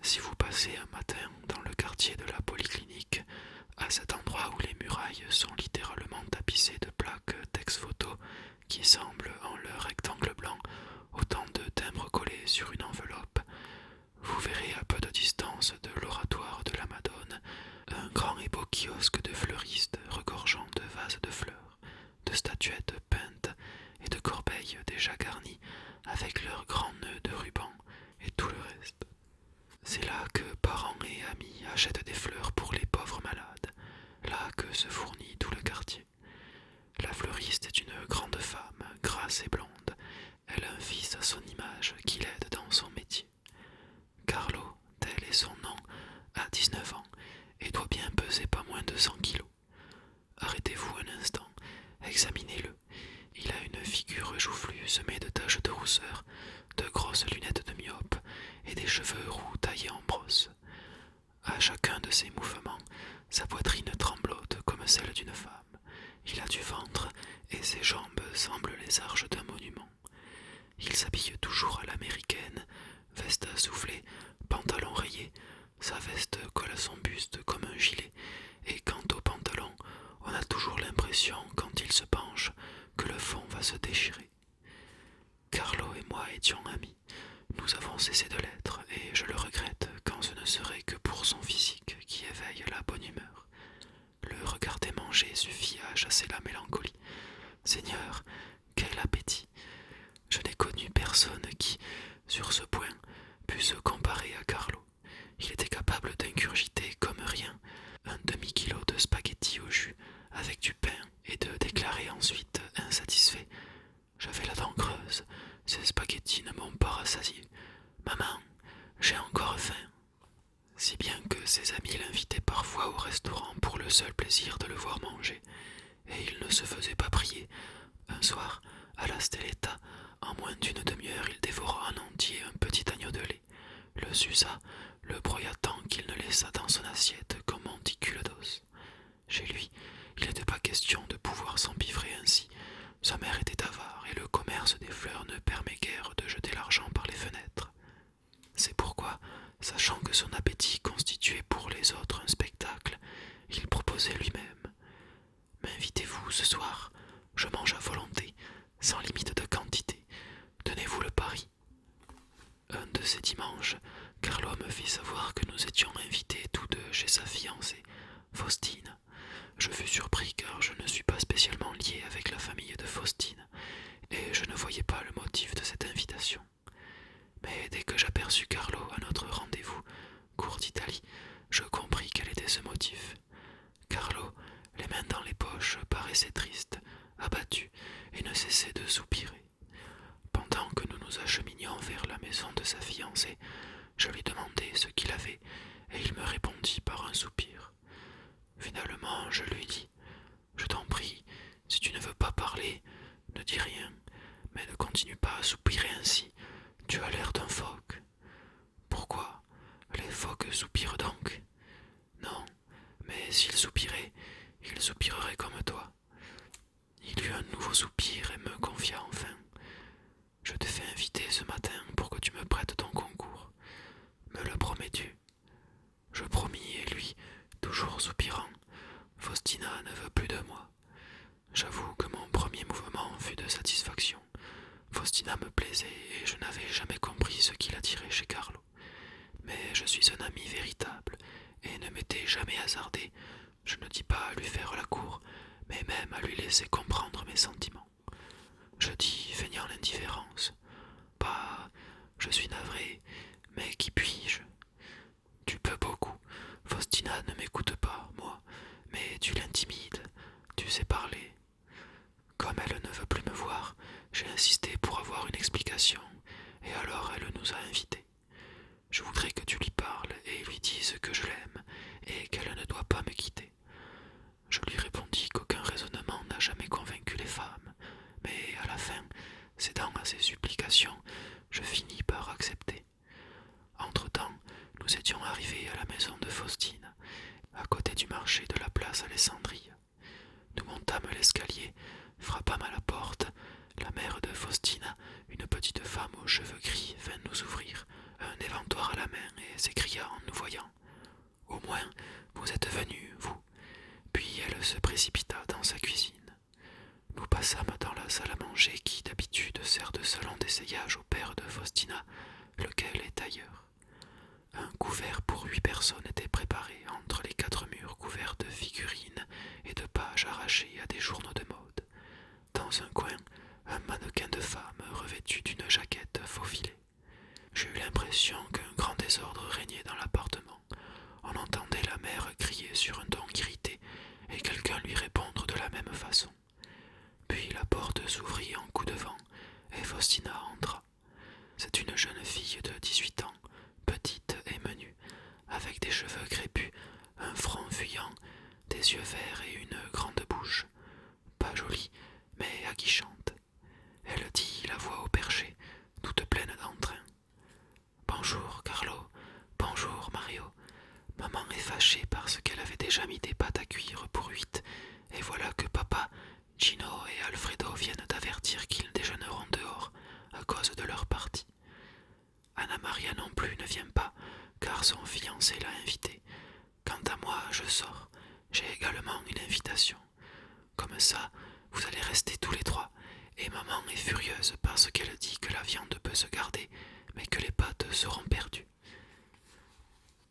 Si vous passez un matin dans le quartier de la Polyclinique, à cet endroit où les murailles sont littéralement tapissées de plaques texte-photo qui semblent en leur rectangle blanc autant de timbres collés sur une enveloppe, vous verrez à peu de distance de l'oratoire de la Madone un grand et beau kiosque de fleuristes regorgeant de vases de fleurs, de statuettes peintes et de corbeilles déjà garnies avec leurs grands nœuds de ruban et tout le reste. C'est là que parents et amis achètent des fleurs pour les pauvres malades, là que se fournit tout le quartier. La fleuriste est une grande femme, grasse et blonde. Elle a un fils à son image qui l'aide dans son métier. Carlo, tel est son nom, a 19 ans et doit bien peser pas moins de 100 kilos. Arrêtez-vous un instant, examinez-le. Il a une figure joufflue semée de taches de rousseur, de grosses lunettes de myope et des cheveux roux taillés en brosse. À chacun de ses mouvements, sa poitrine tremblote comme celle d'une femme. Il a du ventre et ses jambes semblent les arches d'un monument. Il s'habille toujours à l'américaine, veste à soufflet, pantalon rayé. Sa veste colle à son buste comme un gilet, et quant au pantalon, on a toujours l'impression, quand il se penche, que le fond va se déchirer. Carlo et moi étions amis. Nous avons cessé de l'être, et je le regrette quand ce ne serait que pour son physique qui éveille la bonne humeur. Le regarder manger suffit à chasser la mélancolie. Seigneur, quel appétit! Je n'ai connu personne qui, sur ce point, pût se comparer à Carlo. Il était capable d'ingurgiter comme rien un demi-kilo de spaghettis au jus avec du pain et de déclarer ensuite insatisfait: j'avais la dent creuse, ces spaghettis ne m'ont pas rassasié. Maman, j'ai encore faim. Si bien que ses amis l'invitaient parfois au restaurant pour le seul plaisir de le voir manger, et il ne se faisait pas prier. Un soir, à la Stelletta, en moins d'une demi-heure, il dévora en entier un petit agneau de lait, le suça, le broya tant qu'il ne laissa dans son assiette qu'un monticule d'os. Chez lui, il n'était pas question de pouvoir s'empiffrer ainsi. Sa mère était avare et le commerce des fleurs ne permet guère de jeter l'argent par les fenêtres. C'est pourquoi, sachant que son appétit constituait pour les autres un spectacle, il proposait lui-même: m'invitez-vous ce soir, je mange à volonté, sans limite de quantité. Tenez-vous le pari. Un de ces dimanches, Carlo me fit savoir que nous étions invités tous deux chez sa fiancée, Faustine. Je fus surpris car je ne suis pas spécialement lié avec la famille de Faustine, et je ne voyais pas le motif de cette invitation. Mais dès que j'aperçus Carlo à notre rendez-vous, cour d'Italie, je compris quel était ce motif. Carlo, les mains dans les poches, paraissait triste, abattu, et ne cessait de soupirer. Pendant que nous nous acheminions vers la maison de sa fiancée, je lui demandai ce qu'il avait, et il me répondit par un soupir. Finalement, je lui dis: je t'en prie, si tu ne veux pas parler, ne dis rien, mais ne continue pas à soupirer ainsi. Tu as l'air d'un phoque. Pourquoi? Les phoques soupirent donc? Non, mais s'ils soupiraient, ils soupireraient comme toi. Il eut un nouveau soupir et me confia enfin: je te fais inviter ce matin pour que tu me prêtes ton concours. Me le promets-tu? Je promis, et lui, toujours soupirant: Faustina ne veut plus de moi. J'avoue que mon premier mouvement fut de satisfaction. Faustina me plaisait et je n'avais jamais compris ce qui l'attirait chez Carlo. Mais je suis un ami véritable et ne m'étais jamais hasardé, je ne dis pas à lui faire la cour, mais même à lui laisser comprendre mes sentiments. Je dis, feignant l'indifférence: bah, je suis navré, mais qui puis-je? Tu peux beaucoup. Faustina ne m'écoute pas, moi, mais tu l'intimides, tu sais parler. Comme elle ne veut plus me voir, j'ai insisté pour avoir une explication, et alors elle nous a invités. Je voudrais que tu lui parles et lui dises que je l'aime, et qu'elle ne doit pas me quitter. Je lui répondis qu'aucun raisonnement n'a jamais convaincu les femmes, mais à la fin, cédant à ses supplications, je finis par accepter. Entre-temps, nous étions arrivés à la maison de Faustine, à côté du marché de la place Alessandrie. Nous montâmes l'escalier, frappâmes à la porte. La mère de Faustina, une petite femme aux cheveux gris, vint nous ouvrir, un éventoir à la main, et s'écria: Faustina, lequel est ailleurs. Un couvert pour 8 personnes était préparé entre les 4 murs couverts de figurines et de pages arrachées à des journaux de mode. Dans un coin, un mannequin de femme revêtu d'une jaquette faufilée. J'ai eu l'impression qu'un grand désordre régnait dans l'appartement. On entendait la mère crier sur un ton irrité et quelqu'un lui répondre de la même façon. Puis la porte s'ouvrit en coup de vent et Faustina entra. C'est une jeune fille de 18 ans, petite et menue, avec des cheveux crépus, un front fuyant, des yeux verts et une grande bouche. Pas jolie, mais aguichante. Elle dit, la voix au perché, toute pleine d'entrain. Bonjour, Carlo. Bonjour, Mario. Maman est fâchée parce qu'elle avait déjà mis des pâtes à cuire pour 8, et voilà que papa, Gino et Alfredo viennent d'avertir qu'ils déjeuneront dehors à cause de leur partie. Anna Maria non plus ne vient pas, car son fiancé l'a invitée. Quant à moi, je sors. J'ai également une invitation. Comme ça, vous allez rester tous les 3, et maman est furieuse parce qu'elle dit que la viande peut se garder, mais que les pâtes seront perdues.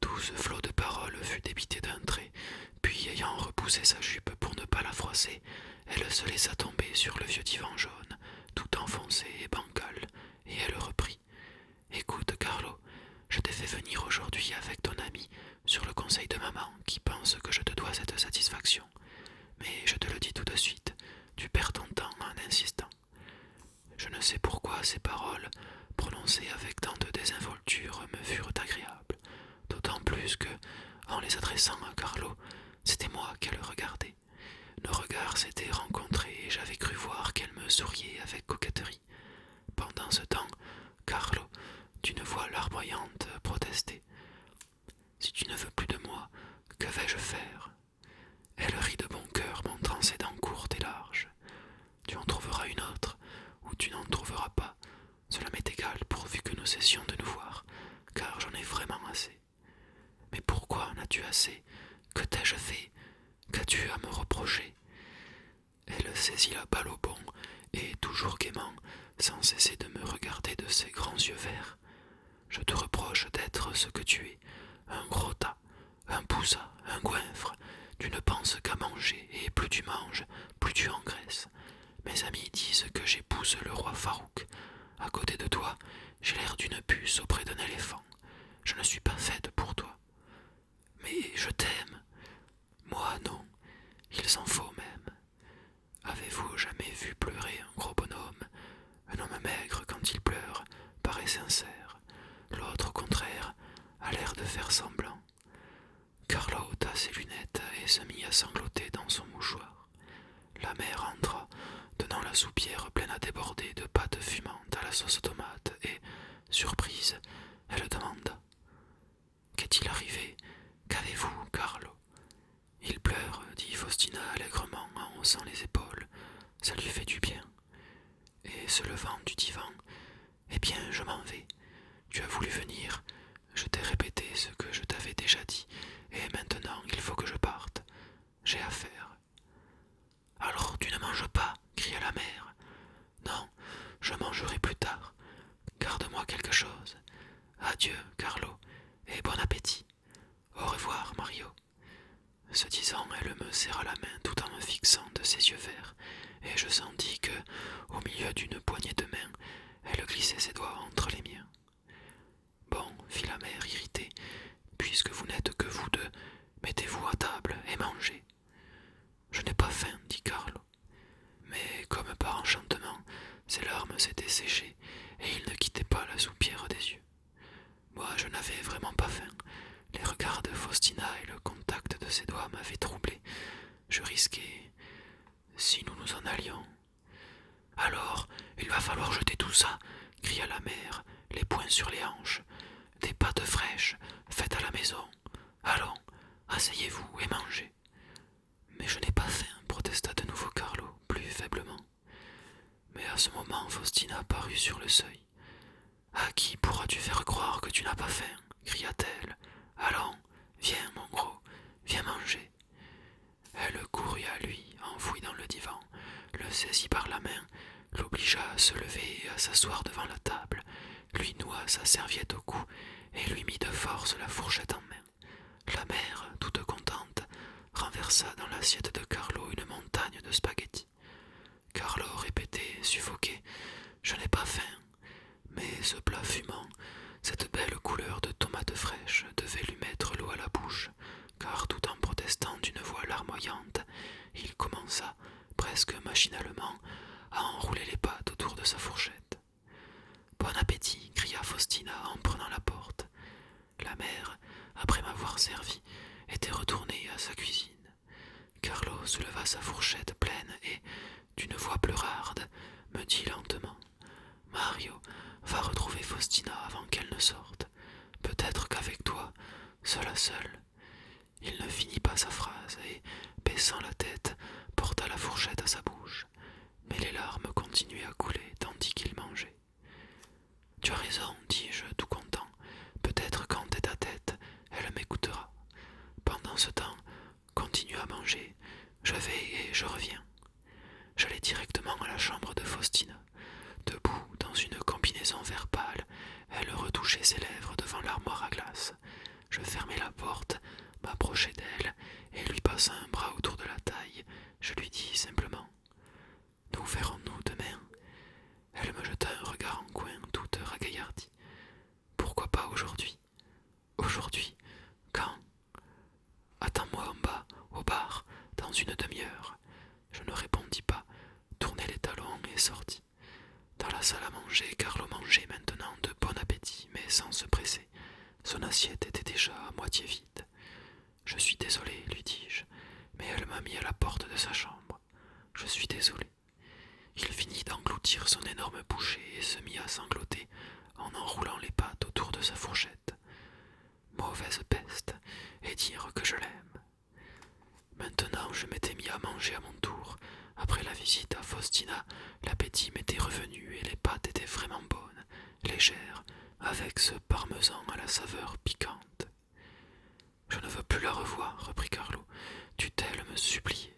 Tout ce flot de paroles fut débité d'un trait, puis ayant repoussé sa jupe pour ne pas la froisser, elle se laissa tomber sur le vieux divan jaune, tout enfoncé et bancal, et elle reprit. Écoute, Carlo, je t'ai fait venir aujourd'hui avec ton ami sur le conseil de maman qui pense que je te dois cette satisfaction. Mais je te le dis tout de suite, tu perds ton temps en insistant. Je ne sais pourquoi ces paroles, prononcées avec tant de désinvolture, me furent agréables, d'autant plus que, en les adressant à Carlo, c'était moi qu'elle regardait. Nos regards s'étaient rencontrés et j'avais cru voir qu'elle me souriait avec coquetterie. Pendant ce temps, Carlo, d'une voix larmoyante, protestait. « Si tu ne veux plus de moi, que vais-je faire ?» Elle rit de bon cœur, montrant ses dents courtes et larges. « Tu en trouveras une autre, ou tu n'en trouveras pas. Cela m'est égal pourvu que nous cessions de nous voir, car j'en ai vraiment assez. » « Mais pourquoi en as-tu assez? Que t'ai-je fait? Qu'as-tu à me reprocher ?» Elle saisit la balle au bond, et toujours gaiement, sans cesser de me regarder de ses grands yeux verts. « Je te reproche d'être ce que tu es, un gros tas, un poussat, un goinfre. Tu ne penses qu'à manger, et plus tu manges, plus tu engraisses. Mes amis disent que j'épouse le roi Farouk. À côté de toi, j'ai l'air d'une puce auprès d'un éléphant. Je ne suis pas faite pour toi. Mais je t'aime. Moi, non. Il s'en faut même. Avez-vous jamais vu pleurer un gros bonhomme? Un homme maigre, quand il pleure, paraît sincère. L'autre, au contraire, a l'air de faire semblant. » Carlo ôta ses lunettes et se mit à sangloter dans son mouchoir. La mère entra, tenant la soupière pleine à déborder de pâtes fumantes à la sauce tomate et, surprise, elle demanda. « Qu'est-il arrivé? Qu'avez-vous, Carlo ?» « Il pleure, dit Faustina allègrement en haussant les épaules. Ça lui fait du bien. » Et se levant du divan, « Eh bien, je m'en vais. Tu as voulu venir. Je t'ai répété ce que je t'avais déjà dit, et maintenant il faut que je parte. J'ai affaire. »« Alors tu ne manges pas, cria la mère. Non, je mangerai plus tard. Garde-moi quelque chose. Adieu, Carlo, et bon appétit. Au revoir, Mario. » Ce disant, elle me serra la main tout en me fixant de ses yeux verts, et je sentis que, au milieu d'une poignée de main, elle glissait ses doigts entre les miens. « Bon, fit la mère irritée, puisque vous n'êtes que vous deux, mettez-vous à table et mangez. »« Je n'ai pas faim, dit Carlo. » Mais comme par enchantement, ses larmes s'étaient séchées, et il ne quittait pas la soupière des yeux. Moi, je n'avais vraiment pas faim. Les regards de Faustina et le contact de ses doigts m'avaient troublé. Je risquais... Si nous nous en allions... « Alors, il va falloir jeter tout ça, » cria la mère, les poings sur les hanches. « Des pâtes fraîches, faites à la maison. Allons, asseyez-vous et mangez. »« Mais je n'ai pas faim, » protesta de nouveau Carlo, plus faiblement. Mais à ce moment, Faustina parut sur le seuil. « À qui pourras-tu faire croire que tu n'as pas faim ?» cria-t-elle. « Allons, viens, mon gros, viens manger. » Elle courut à lui, enfoui dans le divan, le saisit par la main, l'obligea à se lever et à s'asseoir devant la table, lui noua sa serviette au cou et lui mit de force la fourchette en main. La mère, toute contente, renversa dans l'assiette de Carlo une montagne de spaghettis. Carlo répétait, suffoqué, « Je n'ai pas faim ». Mais ce plat fumant, cette belle couleur de tomates fraîches devait lui mettre l'eau à la bouche, car tout en protestant d'une voix larmoyante, il commença, presque machinalement, à enrouler les pâtes autour de sa fourchette. « Bon appétit » cria Faustina en prenant la porte. La mère, après m'avoir servi, était retournée à sa cuisine. Carlo souleva sa fourchette pleine et, d'une voix pleurarde, me dit lentement « Mario, va retrouver Faustina avant qu'elle ne sorte. Peut-être qu'avec toi, seul à seul. » Il ne finit pas sa phrase et, baissant la tête, porta la fourchette à sa bouche. Mais les larmes continuaient à couler tandis qu'il mangeait. « Tu as raison, dis-je, tout content. Peut-être qu'en tête à tête, elle m'écoutera. Pendant ce temps, continue à manger. Je vais et je reviens. » J'allai directement à la chambre de Faustina. Debout, dans une combinaison vert pâle, elle retouchait ses lèvres devant l'armoire à glace. Je fermai la porte, m'approchai d'elle et lui passa un bras autour de la taille. Je lui dis simplement « Nous verrons-nous demain ?» Elle me jeta un regard en coin, toute ragaillardie. « Pourquoi pas aujourd'hui ?»« Aujourd'hui ? Quand ?»« Attends-moi en bas, au bar, dans une demi-heure. » Je ne répondis pas, tournai les talons et sortis. Dans la salle à manger, Carlo mangeait maintenant de bon appétit, mais sans se presser. Son assiette était déjà à moitié vide. « Je suis désolé, lui dis-je, mais elle m'a mis à la porte de sa chambre. Je suis désolé. » Il finit d'engloutir son énorme bouchée et se mit à sangloter en enroulant les pâtes autour de sa fourchette. Mauvaise peste, et dire que je l'aime. Maintenant, je m'étais mis à manger à mon tour. Après la visite à Faustina, l'appétit m'était revenu et les pâtes étaient vraiment bonnes, légères, avec ce parmesan à la saveur piquante. « Je ne veux plus la revoir, reprit Carlo. Tut-elle me supplier ? »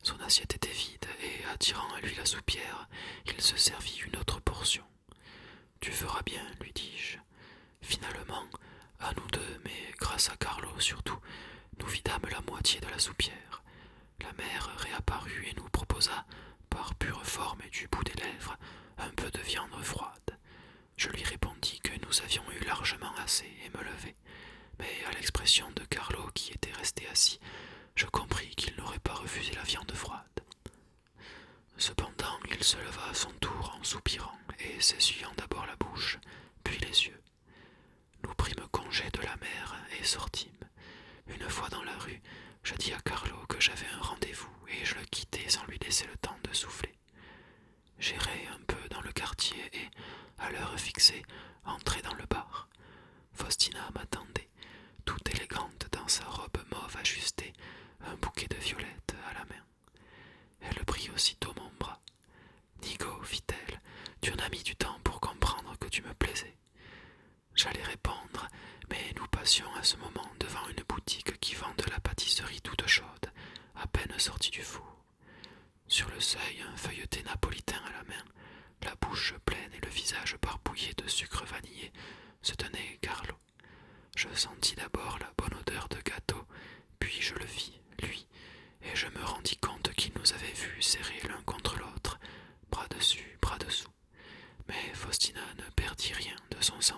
Son assiette était vide et, attirant à lui la soupière, il se servit une autre portion. « Tu feras bien, lui dis-je. » Finalement, à nous deux, mais grâce à Carlo surtout, nous vidâmes la moitié de la soupière. La mère réapparut et nous proposa, par pure forme et du bout des lèvres, un peu de viande froide. Je lui répondis que nous avions eu largement assez et me levai. Mais à l'expression de Carlo qui était resté assis, je compris qu'il n'aurait pas refusé la viande froide. Cependant, il se leva à son tour en soupirant et s'essuyant d'abord la bouche, puis les yeux. Nous prîmes congé de la mère et sortîmes. Une fois dans la rue, je dis à Carlo que j'avais un rendez-vous et je le quittai sans lui laisser le temps de souffler. J'errai un peu dans le quartier et, à l'heure fixée, entrai dans le bar. Faustina m'attendait, toute élégante dans sa robe mauve ajustée, un bouquet de violettes à la main. Elle prit aussitôt mon bras. « Nigo, fit-elle, tu en as mis du temps pour comprendre que tu me plaisais. » J'allais répondre, mais nous passions à ce moment devant une boutique qui vend de la pâtisserie toute chaude, à peine sortie du four. Sur le seuil, un feuilleté napolitain à la main, la bouche pleine et le visage barbouillé de sucre vanillé, se tenait Carlo. Je sentis d'abord la bonne odeur de gâteau, puis je le vis, lui, et je me rendis compte qu'il nous avait vus serrés l'un contre l'autre, bras dessus, bras dessous. Mais Faustina ne perdit rien de son sang